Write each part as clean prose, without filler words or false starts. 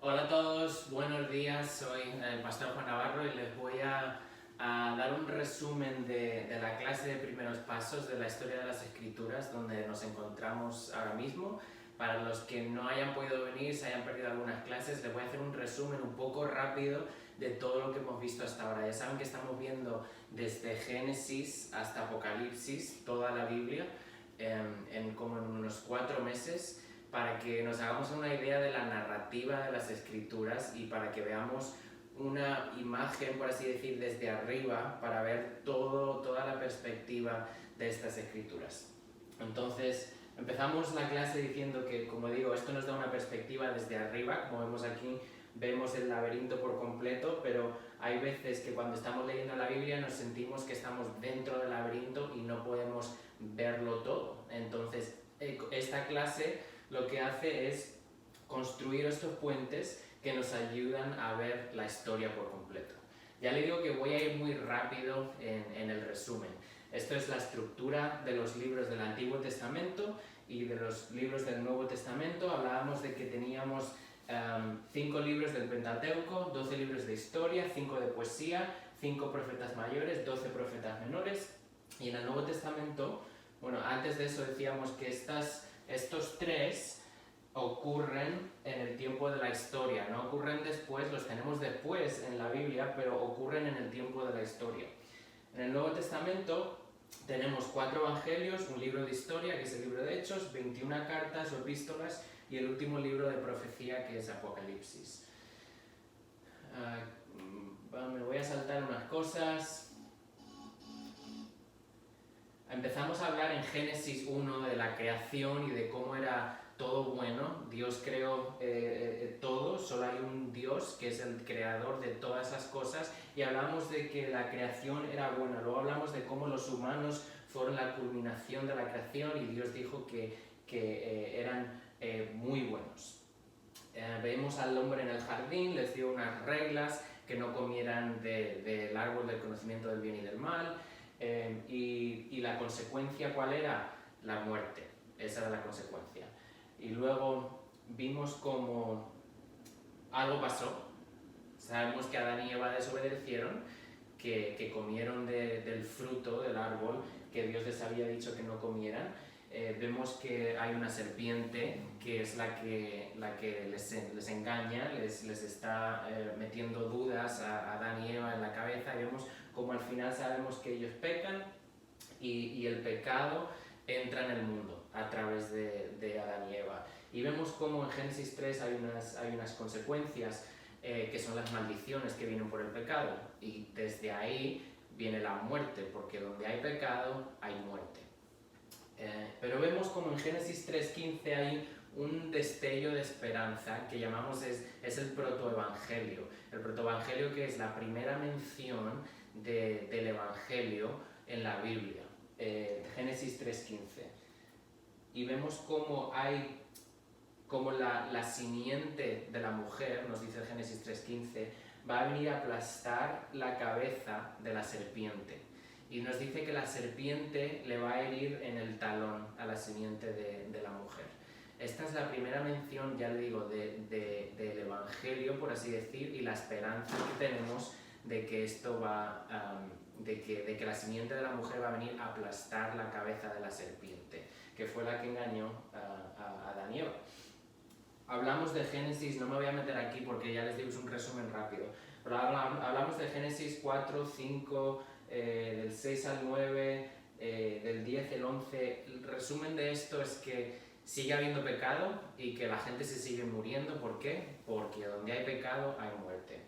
Hola a todos, buenos días, soy el pastor Juan Navarro y les voy a dar un resumen de la clase de primeros pasos de la historia de las escrituras donde nos encontramos ahora mismo. Para los que no hayan podido venir, se hayan perdido algunas clases, les voy a hacer un resumen un poco rápido de todo lo que hemos visto hasta ahora. Ya saben que estamos viendo desde Génesis hasta Apocalipsis, toda la Biblia, como en unos 4 meses, para que nos hagamos una idea de la narrativa de las escrituras y para que veamos una imagen, por así decir, desde arriba, para ver toda la perspectiva de estas escrituras. Entonces, empezamos la clase diciendo que, como digo, esto nos da una perspectiva desde arriba. Como vemos aquí, vemos el laberinto por completo, pero hay veces que cuando estamos leyendo la Biblia nos sentimos que estamos dentro del laberinto y no podemos verlo todo. Entonces, esta clase lo que hace es construir estos puentes que nos ayudan a ver la historia por completo. Ya le digo que voy a ir muy rápido en el resumen. Esto es la estructura de los libros del Antiguo Testamento y de los libros del Nuevo Testamento. Hablábamos de que teníamos 5 libros del Pentateuco, 12 libros de historia, 5 de poesía, 5 profetas mayores, 12 profetas menores. Y en el Nuevo Testamento, bueno, antes de eso decíamos que estos 3 ocurren en el tiempo de la historia, no ocurren después, los tenemos después en la Biblia, pero ocurren en el tiempo de la historia. En el Nuevo Testamento tenemos 4 evangelios, un libro de historia, que es el libro de Hechos, 21 cartas o epístolas, y el último libro de profecía, que es Apocalipsis. Me voy a saltar unas cosas. Empezamos a hablar en Génesis 1 de la creación y de cómo era todo bueno. Dios creó todo, solo hay un Dios que es el creador de todas esas cosas, y hablamos de que la creación era buena. Luego hablamos de cómo los humanos fueron la culminación de la creación y Dios dijo que eran muy buenos. Vemos al hombre en el jardín, les dio unas reglas, que no comieran del árbol del conocimiento del bien y del mal, y la consecuencia, ¿cuál era? La muerte. Esa era la consecuencia. Y luego vimos cómo algo pasó. Sabemos que Adán y Eva desobedecieron, que comieron del fruto del árbol que Dios les había dicho que no comieran. Vemos que hay una serpiente que es la que les engaña, les está metiendo dudas a Adán y Eva en la cabeza, y vemos como al final sabemos que ellos pecan y el pecado entra en el mundo a través de Adán y Eva. Y vemos como en Génesis 3 hay unas consecuencias que son las maldiciones que vienen por el pecado, y desde ahí viene la muerte, porque donde hay pecado hay muerte. Pero vemos como en Génesis 3:15 hay un destello de esperanza que llamamos es el protoevangelio. El protoevangelio, que es la primera mención del evangelio en la Biblia. Génesis 3:15. Y vemos cómo hay como la simiente de la mujer, nos dice el Génesis 3:15, va a venir a aplastar la cabeza de la serpiente. Y nos dice que la serpiente le va a herir en el talón a la simiente de la mujer. Esta es la primera mención, ya le digo, del evangelio, por así decir, y la esperanza que tenemos de que esto va, de que la simiente de la mujer va a venir a aplastar la cabeza de la serpiente, que fue la que engañó a Adán y Eva. Hablamos de Génesis, no me voy a meter aquí porque ya les digo, es un resumen rápido, pero hablamos de Génesis 4, 5, del 6 al 9, del 10 al 11. El resumen de esto es que sigue habiendo pecado y que la gente se sigue muriendo. ¿Por qué? Porque donde hay pecado hay muerte.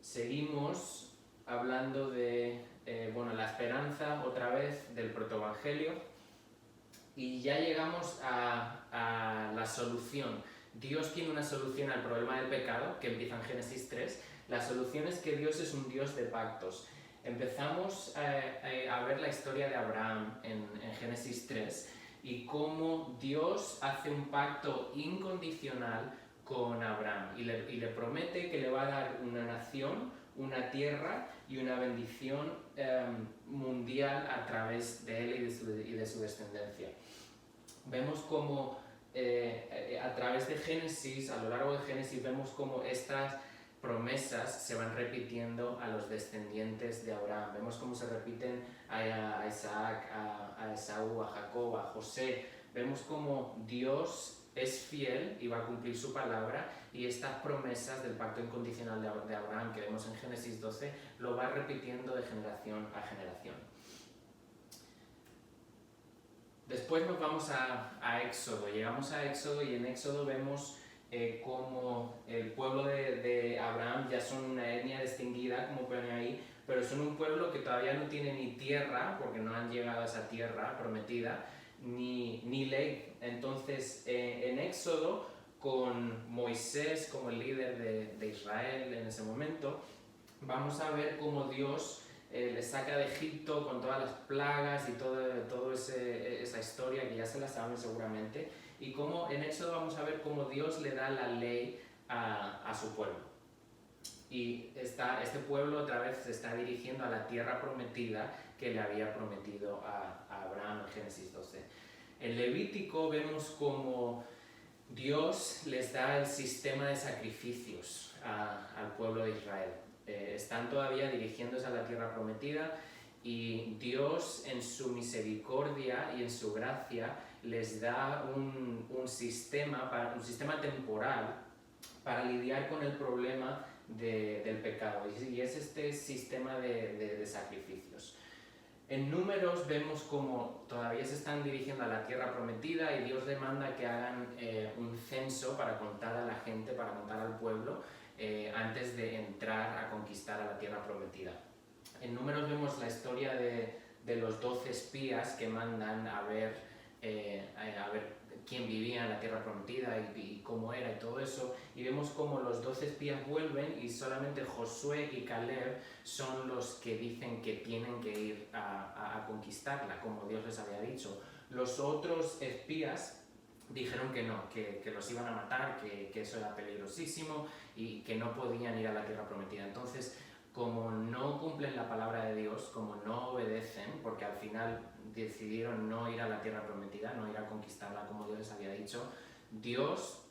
Seguimos hablando de la esperanza, otra vez, del protoevangelio. Y ya llegamos a la solución. Dios tiene una solución al problema del pecado, que empieza en Génesis 3. La solución es que Dios es un Dios de pactos. Empezamos a ver la historia de Abraham en Génesis 3 y cómo Dios hace un pacto incondicional con Abraham y le promete que le va a dar una nación, una tierra y una bendición mundial a través de él y de su descendencia. Vemos cómo a través de Génesis, a lo largo de Génesis, vemos cómo estas promesas se van repitiendo a los descendientes de Abraham. Vemos cómo se repiten a Isaac, a Esaú, a Jacob, a José. Vemos cómo Dios es fiel y va a cumplir su palabra, y estas promesas del pacto incondicional de Abraham que vemos en Génesis 12 lo va repitiendo de generación a generación. Después nos vamos a Éxodo. Llegamos a Éxodo, y en Éxodo vemos cómo el pueblo de Abraham ya son una etnia distinguida, como pone ahí, pero son un pueblo que todavía no tiene ni tierra, porque no han llegado a esa tierra prometida, ni ley. Entonces, en Éxodo, con Moisés como el líder de Israel en ese momento, vamos a ver cómo Dios les saca de Egipto con todas las plagas y toda esa historia que ya se la saben seguramente, y cómo en Éxodo vamos a ver cómo Dios le da la ley a su pueblo. Y este pueblo otra vez se está dirigiendo a la tierra prometida que le había prometido a Abraham en Génesis 12. En Levítico vemos cómo Dios les da el sistema de sacrificios al pueblo de Israel. Están todavía dirigiéndose a la tierra prometida, y Dios en su misericordia y en su gracia les da un sistema temporal para lidiar con el problema del pecado, y es este sistema de sacrificios. En Números vemos como todavía se están dirigiendo a la tierra prometida, y Dios demanda que hagan un censo para contar a la gente, para contar al pueblo, antes de entrar a conquistar a la tierra prometida. En Números vemos la historia de los 12 espías que mandan a ver quién vivía en la tierra prometida y cómo era y todo eso, y vemos cómo los 12 espías vuelven, y solamente Josué y Caleb son los que dicen que tienen que ir a conquistarla, como Dios les había dicho. Los otros espías dijeron que no, que los iban a matar, que eso era peligrosísimo y que no podían ir a la tierra prometida. Entonces, como no cumplen la palabra de Dios, como no obedecen, porque al final decidieron no ir a la tierra prometida, no ir a conquistarla como Dios les había dicho, Dios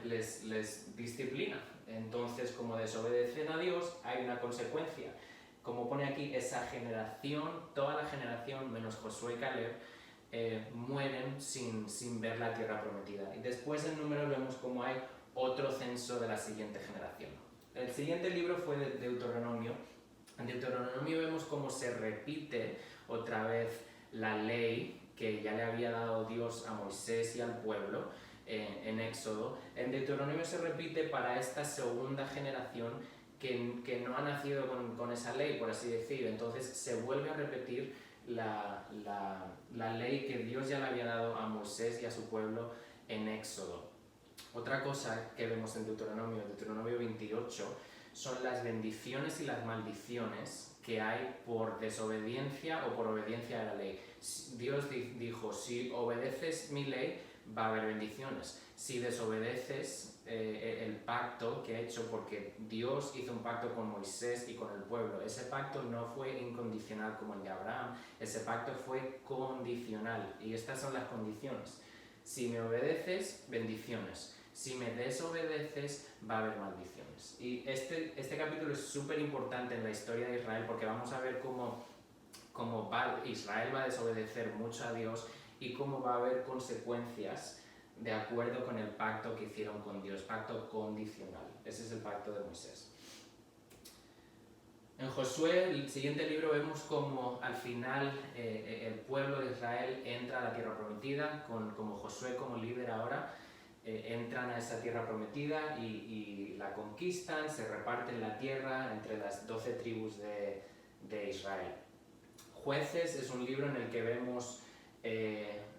les disciplina. Entonces, como desobedecen a Dios, hay una consecuencia. Como pone aquí, esa generación, toda la generación, menos Josué y Caleb, mueren sin ver la tierra prometida. Y después en Números vemos como hay otro censo de la siguiente generación. El siguiente libro fue de Deuteronomio. En Deuteronomio vemos cómo se repite otra vez la ley que ya le había dado Dios a Moisés y al pueblo en Éxodo. En Deuteronomio se repite para esta segunda generación que no ha nacido con esa ley, por así decir. Entonces se vuelve a repetir la ley que Dios ya le había dado a Moisés y a su pueblo en Éxodo. Otra cosa que vemos en Deuteronomio 28, son las bendiciones y las maldiciones que hay por desobediencia o por obediencia a la ley. Dios dijo, si obedeces mi ley, va a haber bendiciones. Si desobedeces el pacto que he hecho, porque Dios hizo un pacto con Moisés y con el pueblo, ese pacto no fue incondicional como el de Abraham, ese pacto fue condicional, y estas son las condiciones. Si me obedeces, bendiciones. Si me desobedeces, va a haber maldiciones. Y este capítulo es súper importante en la historia de Israel, porque vamos a ver cómo Israel va a desobedecer mucho a Dios y cómo va a haber consecuencias de acuerdo con el pacto que hicieron con Dios, pacto condicional. Ese es el pacto de Moisés. En Josué, el siguiente libro, vemos como al final el pueblo de Israel entra a la tierra prometida, como Josué como líder ahora. Entran a esa tierra prometida y la conquistan, se reparten la tierra entre las 12 tribus de Israel. Jueces es un libro en el que vemos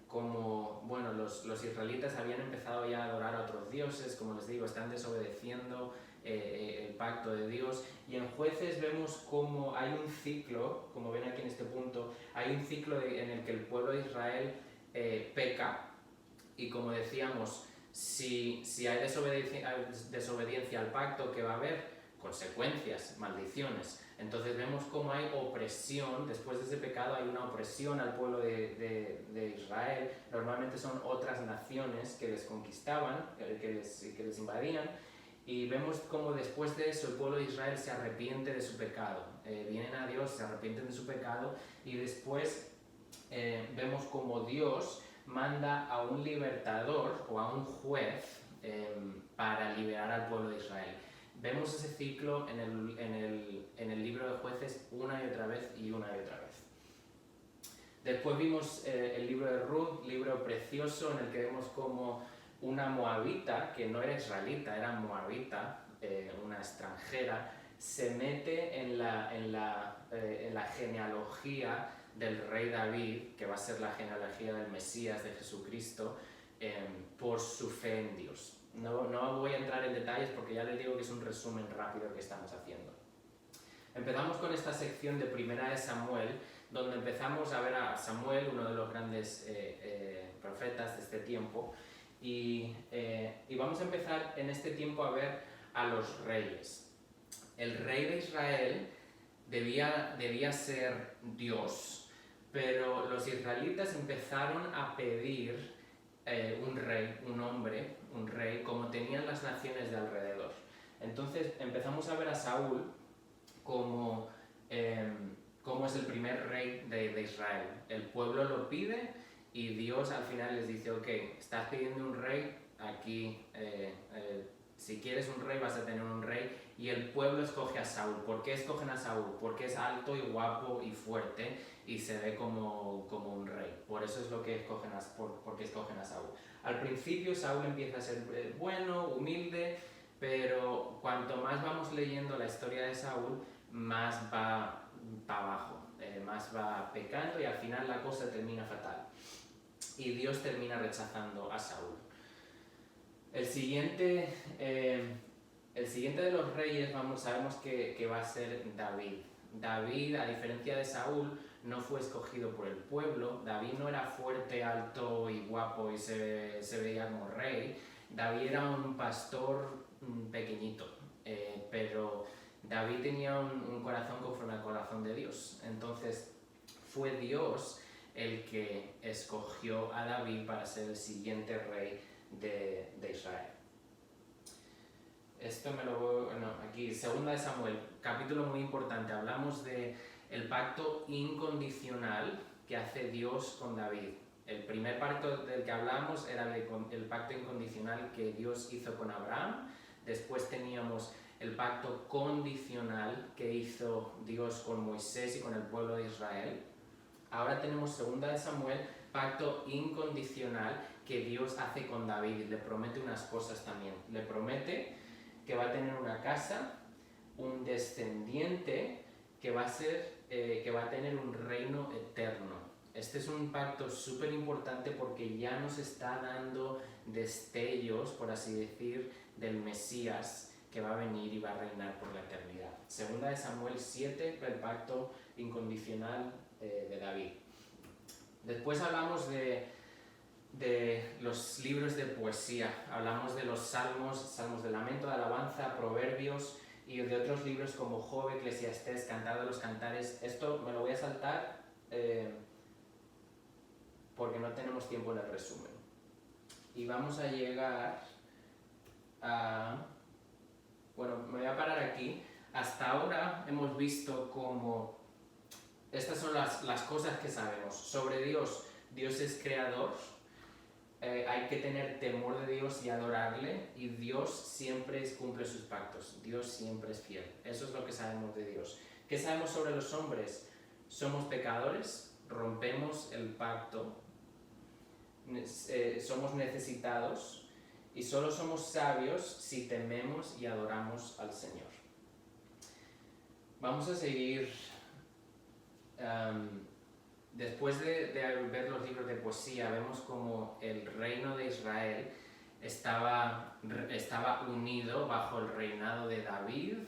como los israelitas habían empezado ya a adorar a otros dioses, como les digo, están desobedeciendo el pacto de Dios, y en Jueces vemos como hay un ciclo, como ven aquí en este punto, hay un ciclo en el que el pueblo de Israel peca, y como decíamos, si hay desobediencia al pacto que va a haber, consecuencias, maldiciones. Entonces vemos cómo hay opresión, después de ese pecado hay una opresión al pueblo de Israel. Normalmente son otras naciones que les conquistaban, que les invadían, y vemos cómo después de eso el pueblo de Israel se arrepiente de su pecado. Vienen a Dios, se arrepienten de su pecado, y después vemos cómo Dios manda a un libertador o a un juez para liberar al pueblo de Israel. Vemos ese ciclo en el libro de Jueces una y otra vez y una y otra vez. Después vimos el libro de Ruth, libro precioso en el que vemos como una moabita, que no era israelita, era moabita, una extranjera, se mete en la genealogía del rey David, que va a ser la genealogía del Mesías, de Jesucristo, por su fe en Dios. No voy a entrar en detalles porque ya les digo que es un resumen rápido que estamos haciendo. Empezamos con esta sección de Primera de Samuel, donde empezamos a ver a Samuel, uno de los grandes profetas de este tiempo, y vamos a empezar en este tiempo a ver a los reyes. El rey de Israel debía ser Dios, pero los israelitas empezaron a pedir un rey, un rey, como tenían las naciones de alrededor. Entonces empezamos a ver a Saúl como es el primer rey de Israel. El pueblo lo pide y Dios al final les dice, ok, estás pidiendo un rey, aquí si quieres un rey vas a tener un rey, y el pueblo escoge a Saúl. ¿Por qué escogen a Saúl? Porque es alto y guapo y fuerte y se ve como un rey. Por eso es lo que porque escogen a Saúl. Al principio Saúl empieza a ser bueno, humilde, pero cuanto más vamos leyendo la historia de Saúl, más va para abajo, más va pecando y al final la cosa termina fatal. Y Dios termina rechazando a Saúl. El siguiente de los reyes sabemos que va a ser David. David, a diferencia de Saúl, no fue escogido por el pueblo. David no era fuerte, alto y guapo y se veía como rey. David era un pastor pequeñito, pero David tenía un corazón conforme al corazón de Dios. Entonces fue Dios el que escogió a David para ser el siguiente rey de Israel. Esto aquí, Segunda de Samuel, capítulo muy importante. Hablamos de el pacto incondicional que hace Dios con David. El primer pacto del que hablamos era el pacto incondicional que Dios hizo con Abraham. Después teníamos el pacto condicional que hizo Dios con Moisés y con el pueblo de Israel. Ahora tenemos Segunda de Samuel, pacto incondicional que Dios hace con David. Le promete unas cosas también. Le promete que va a tener una casa, un descendiente que va a tener un reino eterno. Este es un pacto súper importante porque ya nos está dando destellos, por así decir, del Mesías que va a venir y va a reinar por la eternidad. Segunda de Samuel 7, el pacto incondicional de David. Después hablamos de los libros de poesía, hablamos de los salmos de lamento, de alabanza, proverbios y de otros libros como Job, Eclesiastés, Cantar de los Cantares. Esto me lo voy a saltar porque no tenemos tiempo en el resumen. Y vamos a llegar a... Bueno, me voy a parar aquí. Hasta ahora hemos visto cómo estas son las cosas que sabemos sobre Dios. Dios es creador, hay que tener temor de Dios y adorarle, y Dios siempre cumple sus pactos, Dios siempre es fiel. Eso es lo que sabemos de Dios. ¿Qué sabemos sobre los hombres? Somos pecadores, rompemos el pacto, somos necesitados y solo somos sabios si tememos y adoramos al Señor. Vamos a seguir. Después de ver los libros de poesía, vemos como el reino de Israel estaba unido bajo el reinado de David,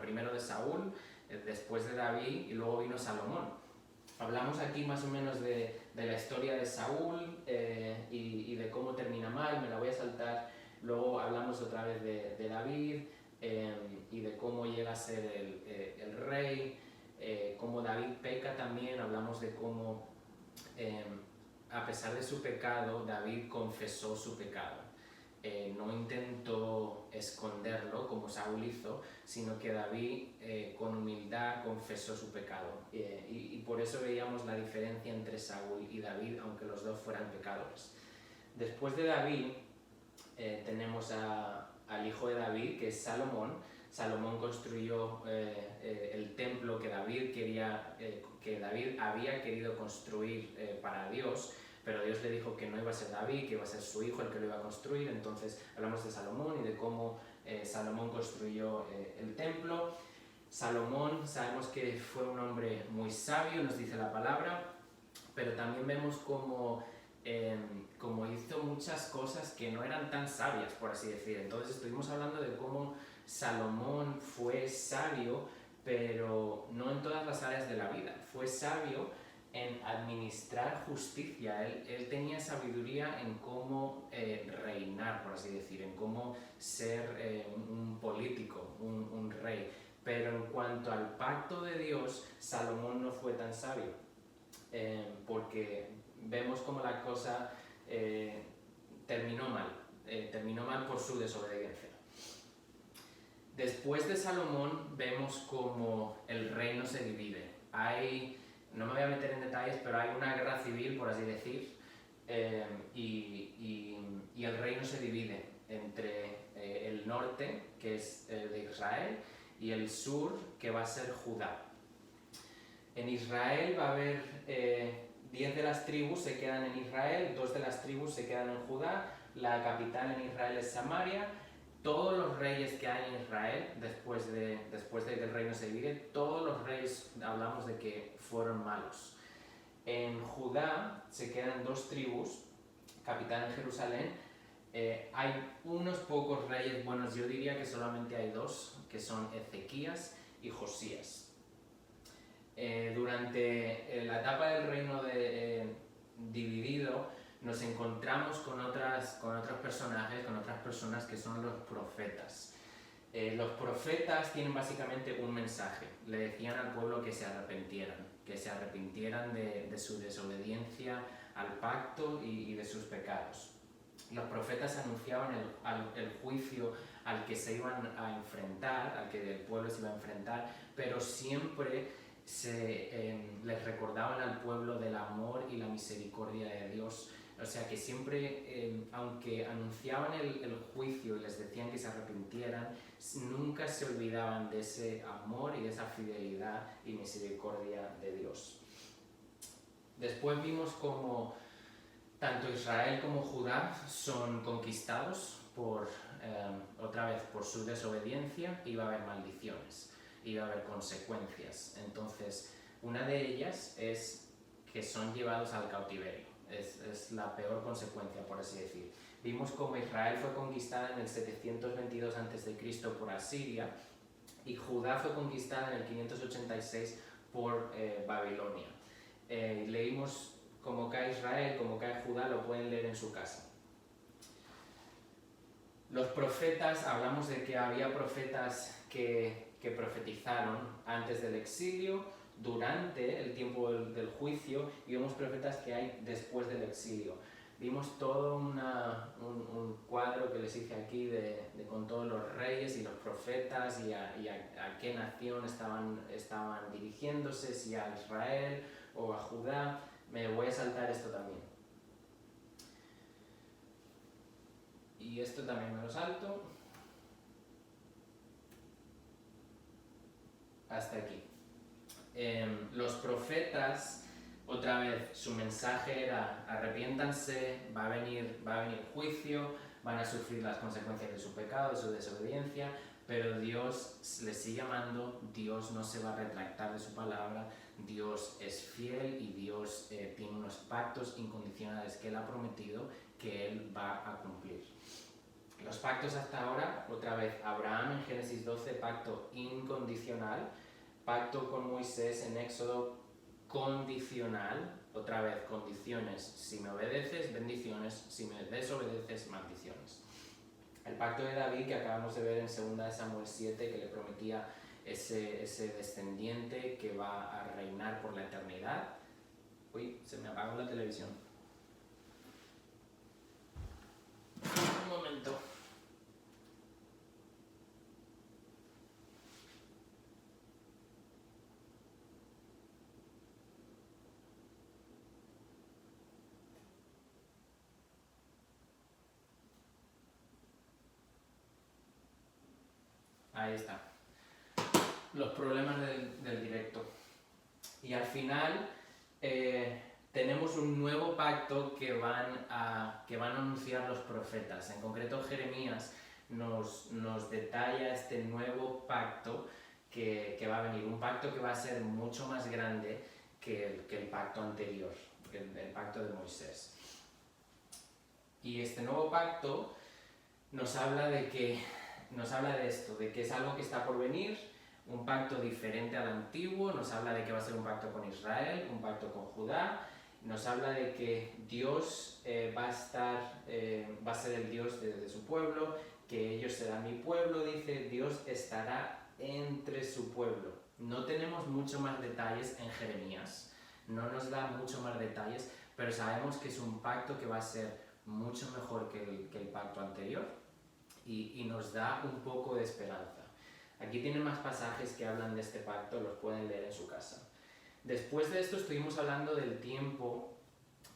primero de Saúl, después de David y luego vino Salomón. Hablamos aquí más o menos de la historia de Saúl y de cómo termina mal, me la voy a saltar. Luego hablamos otra vez de David, y de cómo llega a ser el rey, cómo David peca también, hablamos de cómo a pesar de su pecado, David confesó su pecado. No intentó esconderlo como Saúl hizo, sino que David con humildad confesó su pecado. Y por eso veíamos la diferencia entre Saúl y David, aunque los dos fueran pecadores. Después de David tenemos al hijo de David, que es Salomón. Salomón construyó el templo que David había querido construir para Dios, pero Dios le dijo que no iba a ser David, que iba a ser su hijo el que lo iba a construir. Entonces hablamos de Salomón y de cómo Salomón construyó el templo. Salomón sabemos que fue un hombre muy sabio, nos dice la palabra, pero también vemos como hizo muchas cosas que no eran tan sabias, por así decir. Entonces estuvimos hablando de cómo Salomón fue sabio, pero no en todas las áreas de la vida. Fue sabio en administrar justicia. Él tenía sabiduría en cómo reinar, por así decir, en cómo ser un político, un rey. Pero en cuanto al pacto de Dios, Salomón no fue tan sabio, porque vemos como la cosa terminó mal por su desobediencia. Después de Salomón vemos como el reino se divide. No me voy a meter en detalles, pero hay una guerra civil, por así decir, y el reino se divide entre el norte, que es de Israel, y el sur, que va a ser Judá. En Israel va a haber 10 de las tribus se quedan en Israel, 2 de las tribus se quedan en Judá, la capital en Israel es Samaria. Todos los reyes que hay en Israel, después de que el reino se divide, todos los reyes hablamos de que fueron malos. En Judá se quedan 2 tribus, capital en Jerusalén. Hay unos pocos reyes buenos, yo diría que solamente hay 2, que son Ezequías y Josías. Durante la etapa del reino dividido, nos encontramos con otros personajes, con otras personas que son los profetas. Los profetas tienen básicamente un mensaje. Le decían al pueblo que se arrepintieran de su desobediencia al pacto y de sus pecados. Los profetas anunciaban el juicio al que se iban a enfrentar, al que el pueblo se iba a enfrentar, pero siempre les recordaban al pueblo del amor y la misericordia de Dios. O sea que siempre, aunque anunciaban el juicio y les decían que se arrepintieran, nunca se olvidaban de ese amor y de esa fidelidad y misericordia de Dios. Después vimos como tanto Israel como Judá son conquistados otra vez por su desobediencia, y va a haber maldiciones, y va a haber consecuencias. Entonces, una de ellas es que son llevados al cautiverio. Es la peor consecuencia, por así decir. Vimos cómo Israel fue conquistada en el 722 a.C. por Asiria, y Judá fue conquistada en el 586 por Babilonia. Leímos cómo cae Israel, cómo cae Judá, lo pueden leer en su casa. Los profetas, hablamos de que había profetas que profetizaron antes del exilio, durante el tiempo del juicio, y vemos profetas que hay después del exilio. Vimos todo un cuadro que les hice aquí con todos los reyes y los profetas y a qué nación estaban dirigiéndose, si a Israel o a Judá. Me voy a saltar esto también. Y esto también me lo salto. Hasta aquí. Los profetas, otra vez, su mensaje era: arrepiéntanse, va a venir juicio, van a sufrir las consecuencias de su pecado, de su desobediencia, pero Dios les sigue amando, Dios no se va a retractar de su palabra, Dios es fiel y Dios tiene unos pactos incondicionales que Él ha prometido que Él va a cumplir. Los pactos hasta ahora, otra vez, Abraham en Génesis 12, pacto incondicional; pacto con Moisés en Éxodo, condicional, otra vez condiciones: si me obedeces, bendiciones; si me desobedeces, maldiciones. El pacto de David que acabamos de ver en 2 Samuel 7, que le prometía ese descendiente que va a reinar por la eternidad. Uy, se me apagó la televisión. Un momento. Ahí está. Los problemas del directo. Y al final tenemos un nuevo pacto que van a anunciar los profetas. En concreto Jeremías nos detalla este nuevo pacto que va a venir. Un pacto que va a ser mucho más grande que el pacto anterior, el pacto de Moisés. Y este nuevo pacto nos habla de esto, de que es algo que está por venir, un pacto diferente al antiguo, nos habla de que va a ser un pacto con Israel, un pacto con Judá, nos habla de que Dios va a ser el Dios de su pueblo, que ellos serán mi pueblo, dice, Dios estará entre su pueblo. No tenemos mucho más detalles en Jeremías, no nos da mucho más detalles, pero sabemos que es un pacto que va a ser mucho mejor que el pacto anterior y nos da un poco de esperanza. Aquí tienen más pasajes que hablan de este pacto, los pueden leer en su casa. Después de esto estuvimos hablando del tiempo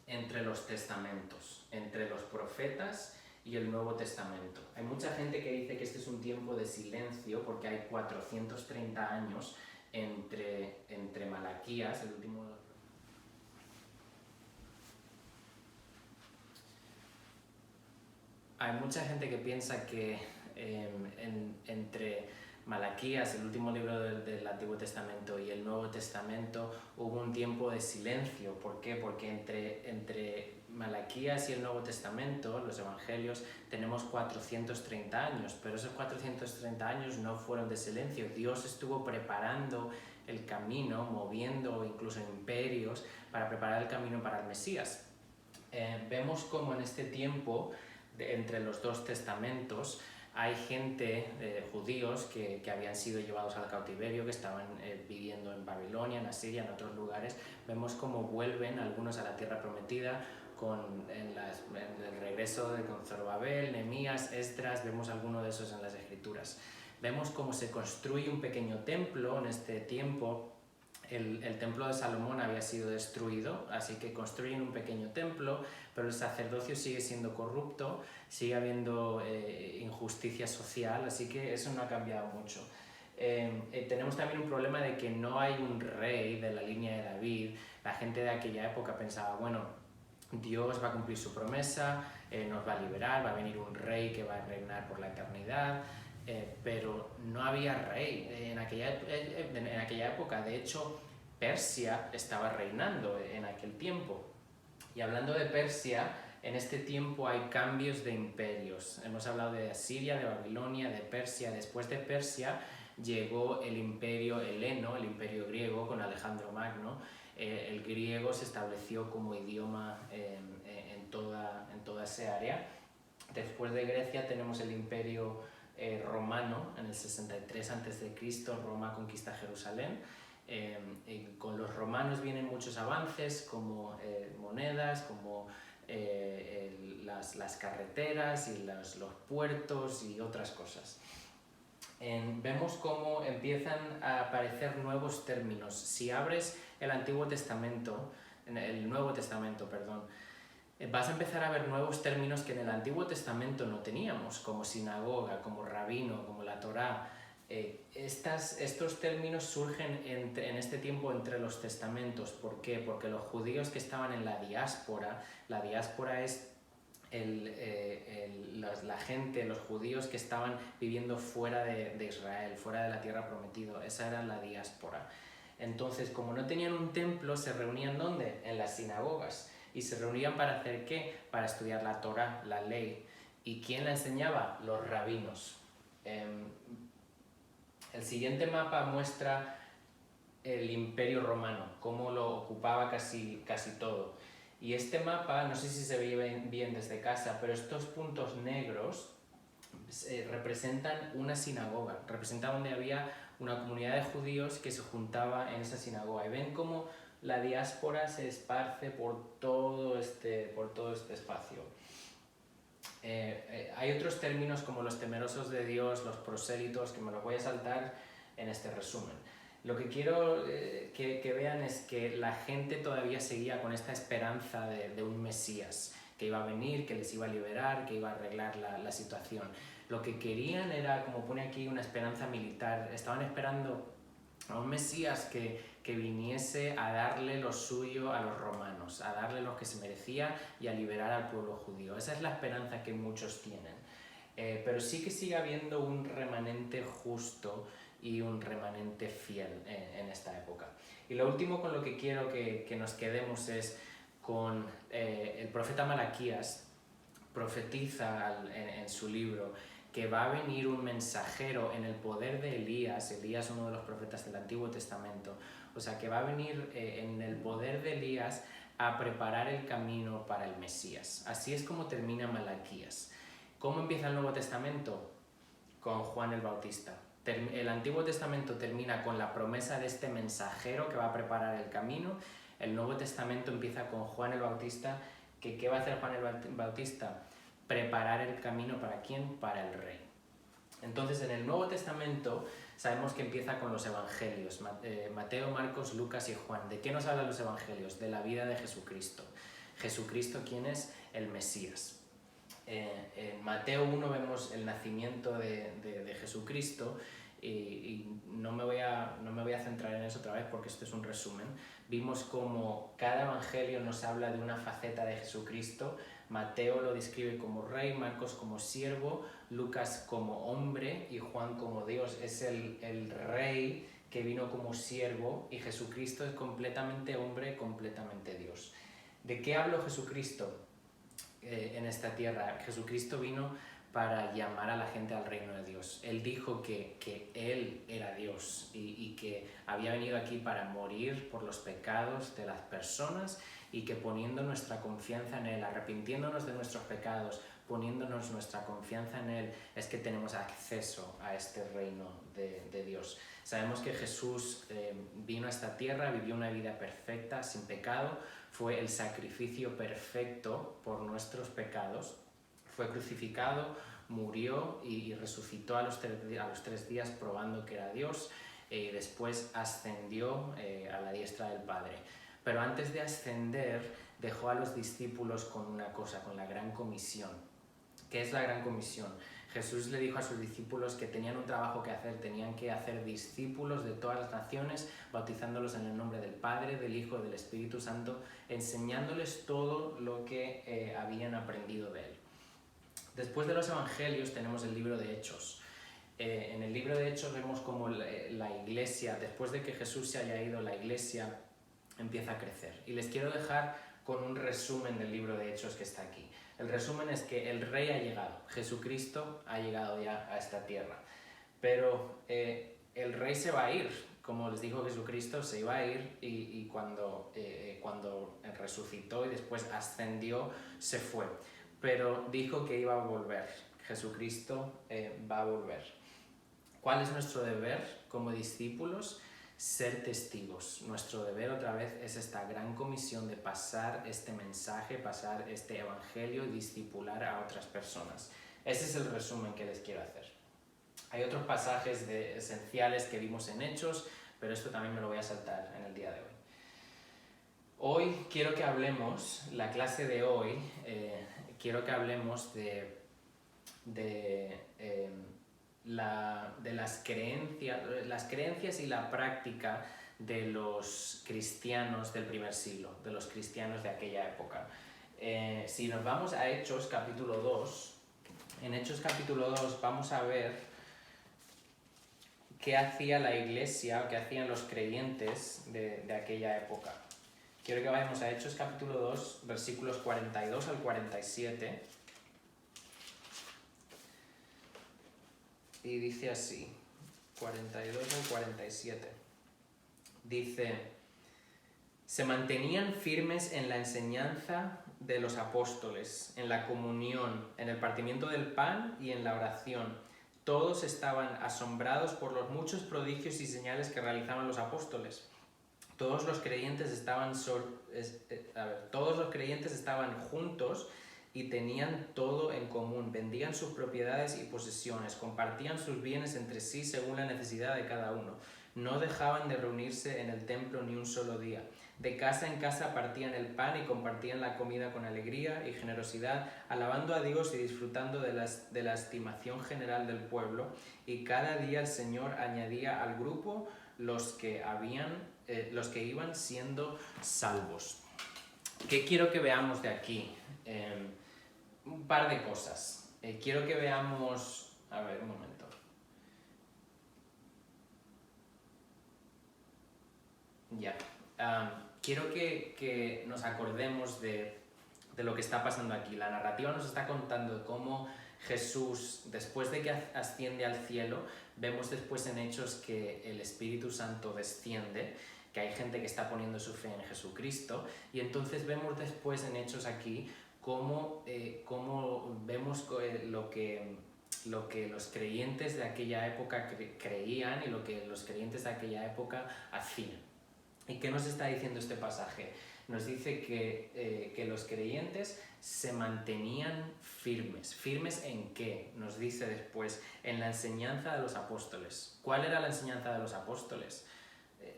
entre los testamentos, entre los profetas y el Nuevo Testamento. Hay mucha gente que dice que este es un tiempo de silencio porque hay 430 años entre Malaquías, el último de los... Hay mucha gente que piensa que entre Malaquías, el último libro del Antiguo Testamento, y el Nuevo Testamento hubo un tiempo de silencio. ¿Por qué? Porque entre Malaquías y el Nuevo Testamento, los Evangelios, tenemos 430 años, pero esos 430 años no fueron de silencio. Dios estuvo preparando el camino, moviendo incluso imperios para preparar el camino para el Mesías. Vemos como en este tiempo, entre los dos testamentos, hay gente, judíos, que habían sido llevados al cautiverio, que estaban viviendo en Babilonia, en Asiria, en otros lugares. Vemos cómo vuelven algunos a la tierra prometida en el regreso con Zorobabel, Nehemías, Esdras, vemos alguno de esos en las Escrituras. Vemos cómo se construye un pequeño templo en este tiempo. El templo de Salomón había sido destruido, así que construyen un pequeño templo, pero el sacerdocio sigue siendo corrupto, sigue habiendo injusticia social, así que eso no ha cambiado mucho. Tenemos también un problema de que no hay un rey de la línea de David. La gente de aquella época pensaba, bueno, Dios va a cumplir su promesa, nos va a liberar, va a venir un rey que va a reinar por la eternidad. Pero no había rey en aquella época. De hecho, Persia estaba reinando en aquel tiempo. Y hablando de Persia, en este tiempo hay cambios de imperios. Hemos hablado de Asiria, de Babilonia, de Persia. Después de Persia llegó el imperio heleno, el imperio griego, con Alejandro Magno. El griego se estableció como idioma en toda esa área. Después de Grecia tenemos el imperio romano. En el 63 a.C. Roma conquista Jerusalén. Con los romanos vienen muchos avances como monedas, como las carreteras y los puertos y otras cosas. Vemos cómo empiezan a aparecer nuevos términos. Si abres el Nuevo Testamento, vas a empezar a ver nuevos términos que en el Antiguo Testamento no teníamos, como sinagoga, como rabino, como la Torá. Estos términos surgen en este tiempo entre los testamentos. ¿Por qué? Porque los judíos que estaban en la diáspora es la gente, los judíos que estaban viviendo fuera de Israel, fuera de la tierra prometida, esa era la diáspora. Entonces, como no tenían un templo, se reunían ¿dónde? En las sinagogas. ¿Y se reunían para hacer qué? Para estudiar la Torá, la ley. ¿Y quién la enseñaba? Los rabinos. El siguiente mapa muestra el Imperio Romano, cómo lo ocupaba casi todo. Y este mapa, no sé si se ve bien desde casa, pero estos puntos negros representan una sinagoga, representan donde había una comunidad de judíos que se juntaba en esa sinagoga. Y ven cómo la diáspora se esparce por todo este espacio. Hay otros términos como los temerosos de Dios, los prosélitos, que me los voy a saltar en este resumen. Lo que quiero que vean es que la gente todavía seguía con esta esperanza de un Mesías que iba a venir, que les iba a liberar, que iba a arreglar la situación. Lo que querían era, como pone aquí, una esperanza militar. Estaban esperando a un Mesías que viniese a darle lo suyo a los romanos, a darle lo que se merecía y a liberar al pueblo judío. Esa es la esperanza que muchos tienen. Pero sí que sigue habiendo un remanente justo y un remanente fiel en esta época. Y lo último con lo que quiero que nos quedemos es con el profeta Malaquías. Profetiza en su libro que va a venir un mensajero en el poder de Elías, uno de los profetas del Antiguo Testamento, o sea que va a venir en el poder de Elías a preparar el camino para el Mesías. Así es como termina Malaquías. ¿Cómo empieza el Nuevo Testamento? Con Juan el Bautista. El Antiguo Testamento termina con la promesa de este mensajero que va a preparar el camino. El Nuevo Testamento empieza con Juan el Bautista. ¿Qué va a hacer Juan el Bautista? Preparar el camino ¿para quién? Para el rey. Entonces, en el Nuevo Testamento sabemos que empieza con los evangelios, Mateo, Marcos, Lucas y Juan. ¿De qué nos hablan los evangelios? De la vida de Jesucristo. Jesucristo, ¿quién es? El Mesías. En Mateo 1 vemos el nacimiento de Jesucristo y no me voy a centrar en eso otra vez porque esto es un resumen. Vimos como cada evangelio nos habla de una faceta de Jesucristo. Mateo lo describe como rey, Marcos como siervo, Lucas como hombre y Juan como Dios. Es el rey que vino como siervo y Jesucristo es completamente hombre, completamente Dios. ¿De qué habló Jesucristo en esta tierra? Jesucristo vino para llamar a la gente al reino de Dios. Él dijo que Él era Dios y que había venido aquí para morir por los pecados de las personas y que poniendo nuestra confianza en Él, arrepintiéndonos de nuestros pecados, poniéndonos nuestra confianza en Él, es que tenemos acceso a este reino de Dios. Sabemos que Jesús vino a esta tierra, vivió una vida perfecta, sin pecado, fue el sacrificio perfecto por nuestros pecados, fue crucificado, murió y resucitó a los 3 días probando que era Dios y después ascendió a la diestra del Padre. Pero antes de ascender dejó a los discípulos con una cosa, con la gran comisión. ¿Qué es la gran comisión? Jesús le dijo a sus discípulos que tenían un trabajo que hacer, tenían que hacer discípulos de todas las naciones, bautizándolos en el nombre del Padre, del Hijo, del Espíritu Santo, enseñándoles todo lo que habían aprendido de Él. Después de los evangelios tenemos el libro de Hechos. En el libro de Hechos vemos como la iglesia, después de que Jesús se haya ido, la iglesia empieza a crecer. Y les quiero dejar con un resumen del libro de Hechos que está aquí. El resumen es que el rey ha llegado, Jesucristo ha llegado ya a esta tierra, pero el rey se va a ir, como les dijo Jesucristo, se iba a ir y cuando resucitó y después ascendió, se fue, pero dijo que iba a volver, Jesucristo va a volver. ¿Cuál es nuestro deber como discípulos? Ser testigos. Nuestro deber otra vez es esta gran comisión de pasar este mensaje, pasar este evangelio y discipular a otras personas. Ese es el resumen que les quiero hacer. Hay otros pasajes esenciales que vimos en Hechos, pero esto también me lo voy a saltar en el día de hoy. Hoy quiero que hablemos, la clase de hoy, quiero que hablemos de las creencias y la práctica de los cristianos del primer siglo, de los cristianos de aquella época. Si nos vamos a Hechos capítulo 2, en Hechos capítulo 2 vamos a ver qué hacía la iglesia, o qué hacían los creyentes de aquella época. Quiero que vayamos a Hechos capítulo 2, versículos 42 al 47. Y dice así, 42 al 47. Dice: Se mantenían firmes en la enseñanza de los apóstoles, en la comunión, en el partimiento del pan y en la oración. Todos estaban asombrados por los muchos prodigios y señales que realizaban los apóstoles. Todos los creyentes estaban juntos y tenían todo en común. Vendían sus propiedades y posesiones, compartían sus bienes entre sí según la necesidad de cada uno. No dejaban de reunirse en el templo ni un solo día. De casa en casa partían el pan y compartían la comida con alegría y generosidad, alabando a Dios y disfrutando de la estimación general del pueblo. Y cada día el Señor añadía al grupo los que iban siendo salvos. ¿Qué quiero que veamos de aquí? Un par de cosas. Quiero que veamos... A ver, un momento. Ya. Quiero que nos acordemos de lo que está pasando aquí. La narrativa nos está contando cómo Jesús, después de que asciende al cielo, vemos después en Hechos que el Espíritu Santo desciende, que hay gente que está poniendo su fe en Jesucristo, y entonces vemos después en Hechos aquí cómo vemos lo que los creyentes de aquella época creían y lo que los creyentes de aquella época hacían. ¿Y qué nos está diciendo este pasaje? Nos dice que los creyentes se mantenían firmes. ¿Firmes en qué? Nos dice después, en la enseñanza de los apóstoles. ¿Cuál era la enseñanza de los apóstoles?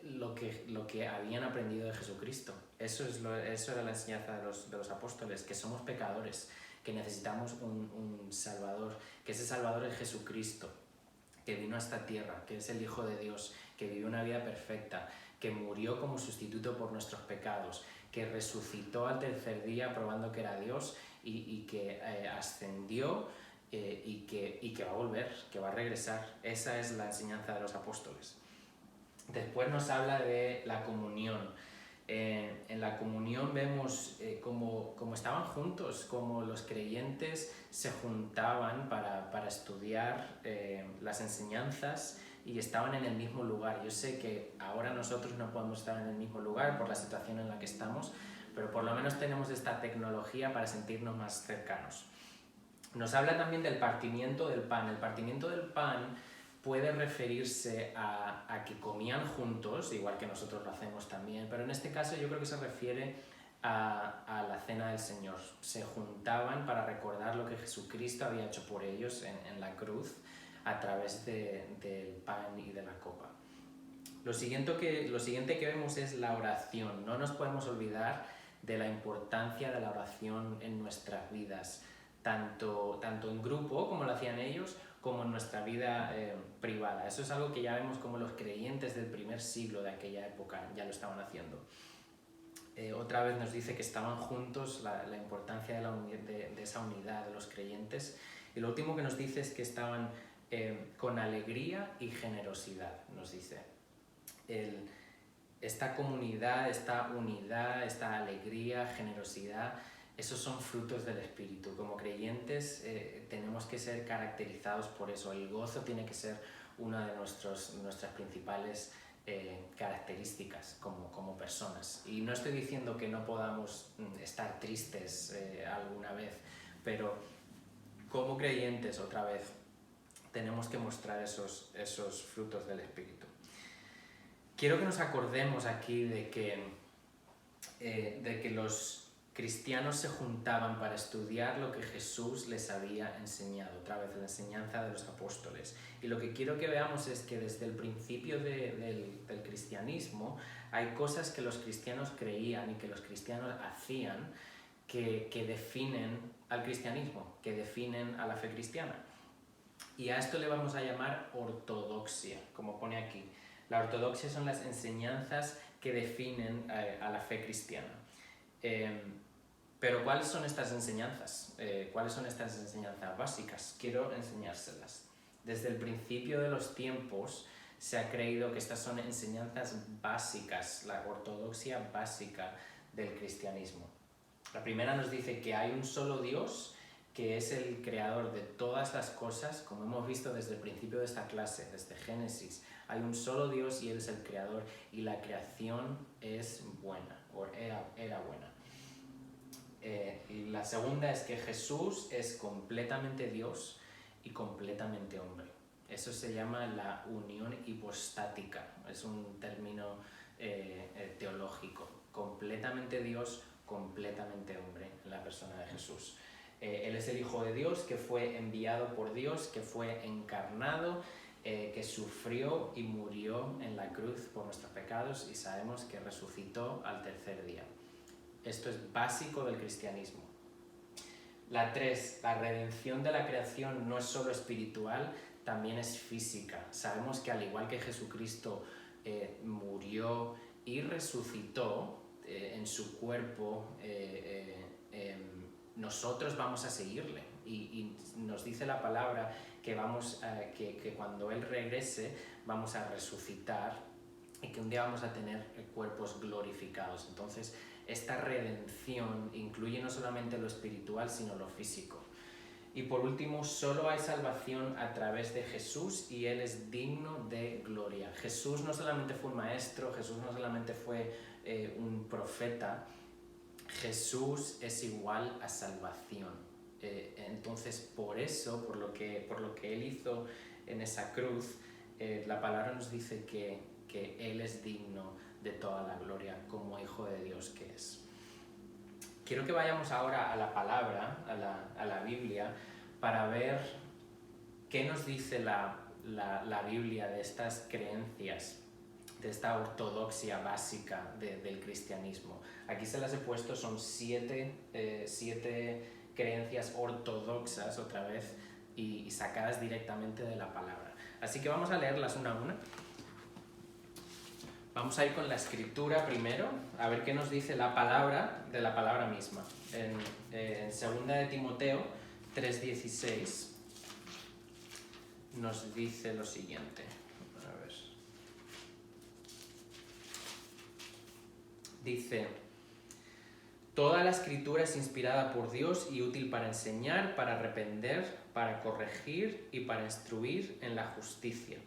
Lo que habían aprendido de Jesucristo. Eso era la enseñanza de los apóstoles, que somos pecadores, que necesitamos un Salvador, que ese Salvador es Jesucristo, que vino a esta tierra, que es el Hijo de Dios, que vivió una vida perfecta, que murió como sustituto por nuestros pecados, que resucitó al tercer día probando que era Dios y que ascendió y que va a volver, que va a regresar. Esa es la enseñanza de los apóstoles. Después nos habla de la comunión. En la comunión vemos cómo estaban juntos, cómo los creyentes se juntaban para estudiar las enseñanzas y estaban en el mismo lugar. Yo sé que ahora nosotros no podemos estar en el mismo lugar por la situación en la que estamos, pero por lo menos tenemos esta tecnología para sentirnos más cercanos. Nos habla también del partimiento del pan. El partimiento del pan puede referirse a que comían juntos, igual que nosotros lo hacemos también, pero en este caso yo creo que se refiere a la cena del Señor. Se juntaban para recordar lo que Jesucristo había hecho por ellos en la cruz a través del pan y de la copa. Lo siguiente que vemos es la oración. No nos podemos olvidar de la importancia de la oración en nuestras vidas, tanto en grupo, como lo hacían ellos, como en nuestra vida privada. Eso es algo que ya vemos como los creyentes del primer siglo de aquella época ya lo estaban haciendo. Otra vez nos dice que estaban juntos, la importancia de esa unidad de los creyentes. Y lo último que nos dice es que estaban con alegría y generosidad, nos dice. Esta comunidad, esta unidad, esta alegría, generosidad, esos son frutos del Espíritu. Como creyentes tenemos que ser caracterizados por eso. El gozo tiene que ser una de nuestras principales características como personas. Y no estoy diciendo que no podamos estar tristes alguna vez, pero como creyentes, otra vez, tenemos que mostrar esos frutos del Espíritu. Quiero que nos acordemos aquí de que los cristianos se juntaban para estudiar lo que Jesús les había enseñado, otra vez la enseñanza de los apóstoles. Y lo que quiero que veamos es que desde el principio del cristianismo hay cosas que los cristianos creían y que los cristianos hacían que definen al cristianismo, que definen a la fe cristiana. Y a esto le vamos a llamar ortodoxia, como pone aquí. La ortodoxia son las enseñanzas que definen a la fe cristiana. Pero ¿cuáles son estas enseñanzas? ¿Cuáles son estas enseñanzas básicas? Quiero enseñárselas. Desde el principio de los tiempos se ha creído que estas son enseñanzas básicas, la ortodoxia básica del cristianismo. La primera nos dice que hay un solo Dios, que es el creador de todas las cosas, como hemos visto desde el principio de esta clase, desde Génesis. Hay un solo Dios y Él es el creador y la creación es buena. o era buena. Y la segunda es que Jesús es completamente Dios y completamente hombre. Eso se llama la unión hipostática, es un término teológico. Completamente Dios, completamente hombre en la persona de Jesús. Él es el Hijo de Dios que fue enviado por Dios, que fue encarnado, que sufrió y murió en la cruz por nuestros pecados y sabemos que resucitó al tercer día. Esto es básico del cristianismo. La 3, la redención de la creación no es solo espiritual, también es física. Sabemos que al igual que Jesucristo murió y resucitó en su cuerpo, nosotros vamos a seguirle. Y nos dice la palabra que, que cuando Él regrese vamos a resucitar y que un día vamos a tener cuerpos glorificados. Entonces, esta redención incluye no solamente lo espiritual, sino lo físico. Y por último, solo hay salvación a través de Jesús y Él es digno de gloria. Jesús no solamente fue un maestro, Jesús no solamente fue un profeta, Jesús es igual a salvación. Entonces, por eso, por lo que Él hizo en esa cruz, la palabra nos dice que Él es digno de toda la gloria como Hijo de Dios que es. Quiero que vayamos ahora a la palabra, a la Biblia, para ver qué nos dice la Biblia de estas creencias, de esta ortodoxia básica del cristianismo. Aquí se las he puesto, son siete creencias ortodoxas, otra vez, y sacadas directamente de la palabra. Así que vamos a leerlas una a una. Vamos a ir con la escritura primero, a ver qué nos dice la palabra de la palabra misma. En 2 de Timoteo 3:16 nos dice lo siguiente. A ver. Dice: toda la escritura es inspirada por Dios y útil para enseñar, para reprender, para corregir y para instruir en la justicia,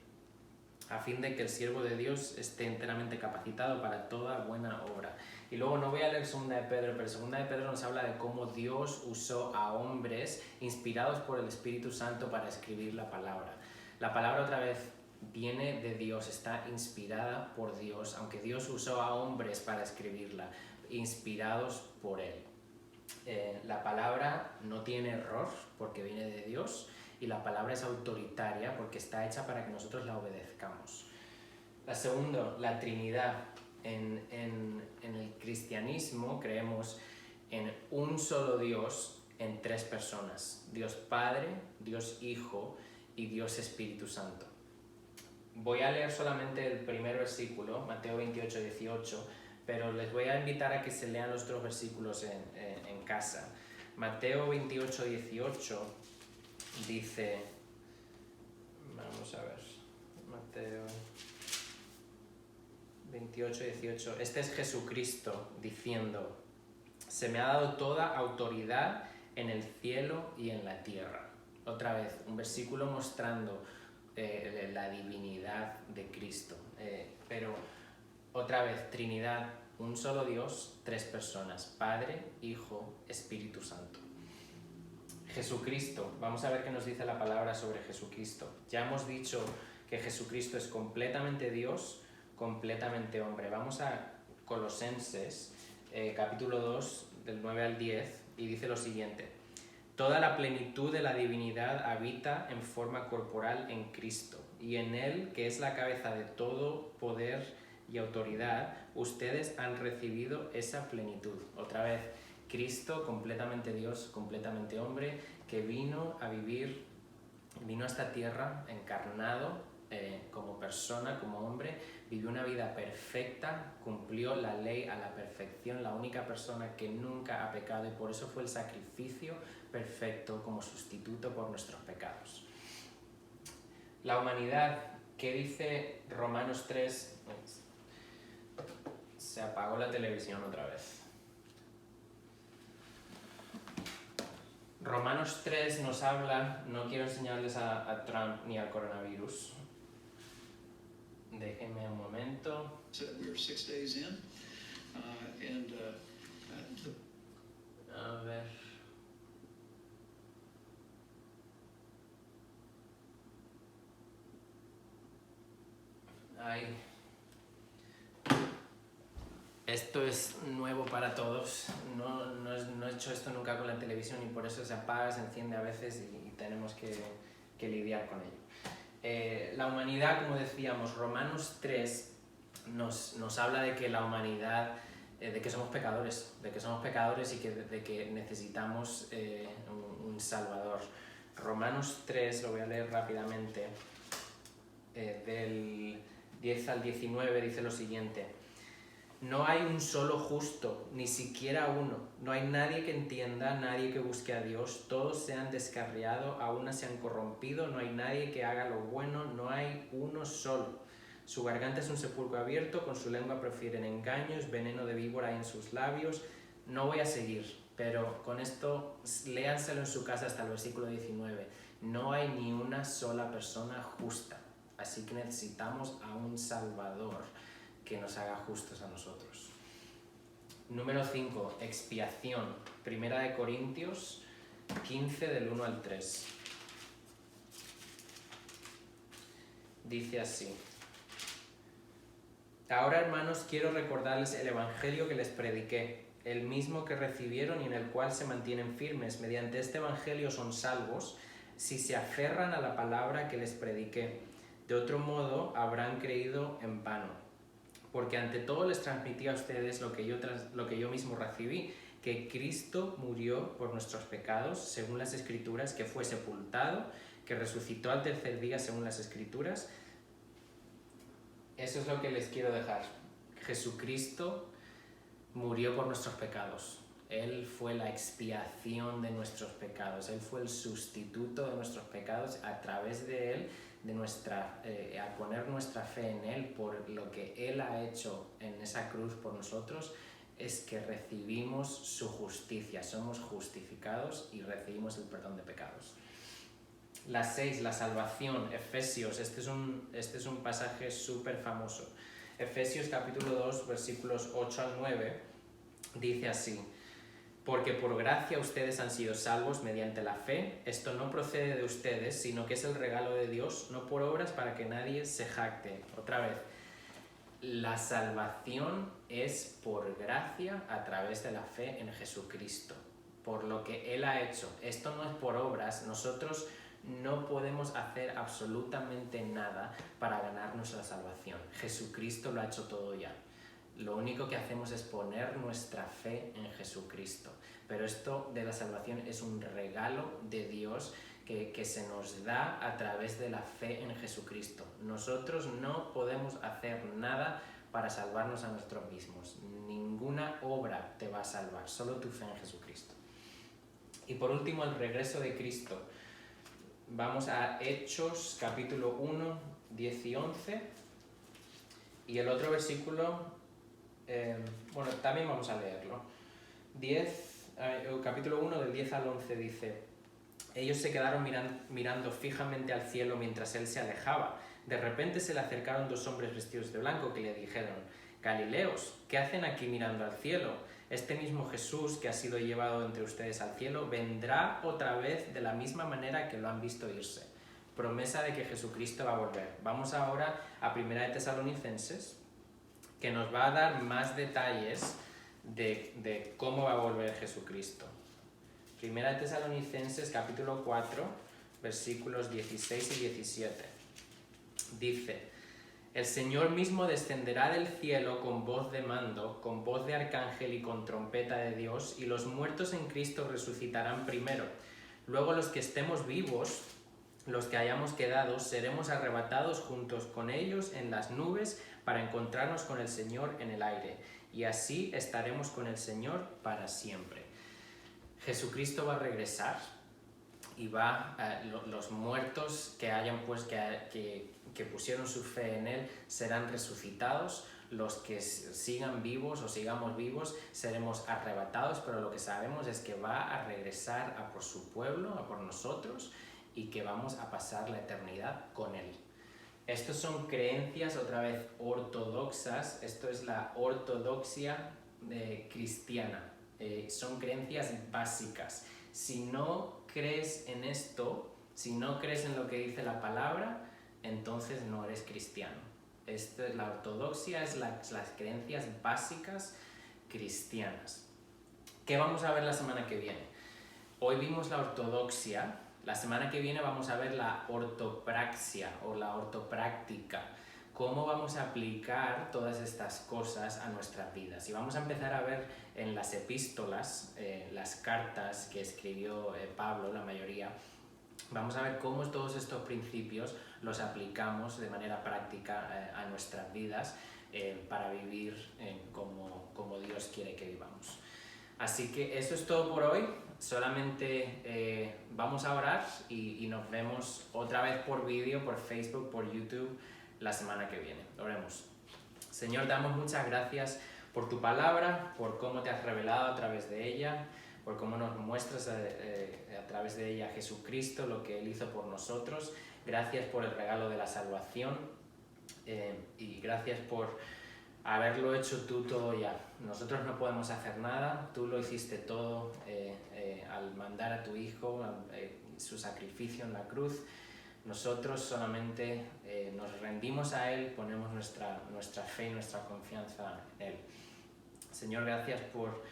a fin de que el siervo de Dios esté enteramente capacitado para toda buena obra. Y luego no voy a leer 2 de Pedro, pero 2 de Pedro nos habla de cómo Dios usó a hombres inspirados por el Espíritu Santo para escribir la palabra. La palabra otra vez viene de Dios, está inspirada por Dios, aunque Dios usó a hombres para escribirla, inspirados por Él. La palabra no tiene error porque viene de Dios, y la palabra es autoritaria porque está hecha para que nosotros la obedezcamos. La segunda, la Trinidad. En el cristianismo creemos en un solo Dios en tres personas: Dios Padre, Dios Hijo y Dios Espíritu Santo. Voy a leer solamente el primer versículo, Mateo 28:18, pero les voy a invitar a que se lean los otros versículos en casa. Mateo 28:18 dice, vamos a ver, Mateo 28:18, este es Jesucristo diciendo: se me ha dado toda autoridad en el cielo y en la tierra. Otra vez, un versículo mostrando la divinidad de Cristo, pero otra vez, Trinidad, un solo Dios, tres personas: Padre, Hijo, Espíritu Santo. Jesucristo, vamos a ver qué nos dice la palabra sobre Jesucristo. Ya hemos dicho que Jesucristo es completamente Dios, completamente hombre. Vamos a Colosenses, capítulo 2, del 9 al 10, y dice lo siguiente: toda la plenitud de la divinidad habita en forma corporal en Cristo, y en Él, que es la cabeza de todo poder y autoridad, ustedes han recibido esa plenitud. Otra vez, Cristo, completamente Dios, completamente hombre, que vino a vivir, vino a esta tierra encarnado como persona, como hombre, vivió una vida perfecta, cumplió la ley a la perfección, la única persona que nunca ha pecado, y por eso fue el sacrificio perfecto como sustituto por nuestros pecados. La humanidad, ¿qué dice Romanos 3? Se apagó la televisión otra vez. Romanos 3 nos habla, no quiero enseñarles a Trump ni al coronavirus. Déjenme un momento. So we're 6 days in. A ver. Ay. Esto es nuevo para todos. No he hecho esto nunca con la televisión y por eso se apaga, se enciende a veces y tenemos que lidiar con ello. La humanidad, como decíamos, Romanos 3 nos habla de que la humanidad, de que somos pecadores, y de que necesitamos un Salvador. Romanos 3, lo voy a leer rápidamente, del 10 al 19 dice lo siguiente: no hay un solo justo, ni siquiera uno. No hay nadie que entienda, nadie que busque a Dios. Todos se han descarriado, a una se han corrompido. No hay nadie que haga lo bueno, no hay uno solo. Su garganta es un sepulcro abierto, con su lengua profieren engaños, veneno de víbora hay en sus labios. No voy a seguir, pero con esto léanselo en su casa hasta el versículo 19. No hay ni una sola persona justa, así que necesitamos a un Salvador que nos haga justos a nosotros. Número 5, expiación. Primera de Corintios 15 del 1 al 3. Dice así: ahora, hermanos, quiero recordarles el evangelio que les prediqué, el mismo que recibieron y en el cual se mantienen firmes. Mediante este evangelio son salvos si se aferran a la palabra que les prediqué. De otro modo, habrán creído en vano. Porque ante todo les transmití a ustedes lo que yo mismo recibí, que Cristo murió por nuestros pecados, según las Escrituras, que fue sepultado, que resucitó al tercer día, según las Escrituras. Eso es lo que les quiero dejar. Jesucristo murió por nuestros pecados. Él fue la expiación de nuestros pecados. Él fue el sustituto de nuestros pecados. A través de Él, a poner nuestra fe en Él por lo que Él ha hecho en esa cruz por nosotros, es que recibimos su justicia. Somos justificados y recibimos el perdón de pecados. La 6, la salvación, Efesios. Este es un pasaje súper famoso. Efesios capítulo 2, versículos 8 al 9, dice así: porque por gracia ustedes han sido salvos mediante la fe. Esto no procede de ustedes, sino que es el regalo de Dios, no por obras para que nadie se jacte. Otra vez, la salvación es por gracia a través de la fe en Jesucristo, por lo que Él ha hecho. Esto no es por obras. Nosotros no podemos hacer absolutamente nada para ganarnos la salvación. Jesucristo lo ha hecho todo ya. Lo único que hacemos es poner nuestra fe en Jesucristo. Pero esto de la salvación es un regalo de Dios que se nos da a través de la fe en Jesucristo. Nosotros no podemos hacer nada para salvarnos a nosotros mismos. Ninguna obra te va a salvar, solo tu fe en Jesucristo. Y por último, el regreso de Cristo. Vamos a Hechos capítulo 1, 10 y 11. Y el otro versículo, también vamos a leerlo. Capítulo 1 del 10 al 11 dice: ellos se quedaron mirando fijamente al cielo mientras él se alejaba. De repente se le acercaron dos hombres vestidos de blanco que le dijeron: Galileos, ¿qué hacen aquí mirando al cielo? Este mismo Jesús que ha sido llevado entre ustedes al cielo vendrá otra vez de la misma manera que lo han visto irse. Promesa de que Jesucristo va a volver. Vamos ahora a 1 de Tesalonicenses, que nos va a dar más detalles de cómo va a volver Jesucristo. 1 de Tesalonicenses capítulo 4, versículos 16 y 17. Dice: el Señor mismo descenderá del cielo con voz de mando, con voz de arcángel y con trompeta de Dios, y los muertos en Cristo resucitarán primero. Luego los que estemos vivos, los que hayamos quedado, seremos arrebatados juntos con ellos en las nubes para encontrarnos con el Señor en el aire, y así estaremos con el Señor para siempre. Jesucristo va a regresar y los muertos que hayan que pusieron su fe en Él serán resucitados. Los que sigan vivos o sigamos vivos seremos arrebatados, pero lo que sabemos es que va a regresar a por su pueblo, a por nosotros, y que vamos a pasar la eternidad con Él. Estas son creencias otra vez ortodoxas. Esto es la ortodoxia cristiana, son creencias básicas. Si no crees en esto, si no crees en lo que dice la palabra, entonces no eres cristiano. La ortodoxia es las creencias básicas cristianas. ¿Qué vamos a ver la semana que viene? Hoy vimos la ortodoxia, la semana que viene vamos a ver la ortopraxia o la ortopráctica. Cómo vamos a aplicar todas estas cosas a nuestras vidas. Y vamos a empezar a ver en las epístolas, las cartas que escribió Pablo, la mayoría, vamos a ver cómo todos estos principios los aplicamos de manera práctica a nuestras vidas para vivir como Dios quiere que vivamos. Así que eso es todo por hoy. Solamente vamos a orar y nos vemos otra vez por vídeo, por Facebook, por YouTube la semana que viene. Oremos. Señor, damos muchas gracias por tu palabra, por cómo te has revelado a través de ella, por cómo nos muestras a través de ella a Jesucristo, lo que Él hizo por nosotros. Gracias por el regalo de la salvación y gracias por haberlo hecho tú todo ya. Nosotros no podemos hacer nada, tú lo hiciste todo al mandar a tu Hijo, su sacrificio en la cruz. Nosotros solamente nos rendimos a Él, ponemos nuestra fe y nuestra confianza en Él. Señor, gracias por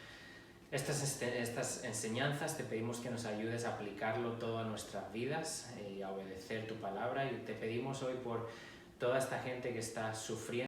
estas enseñanzas. Te pedimos que nos ayudes a aplicarlo todo a nuestras vidas y a obedecer tu palabra. Y te pedimos hoy por toda esta gente que está sufriendo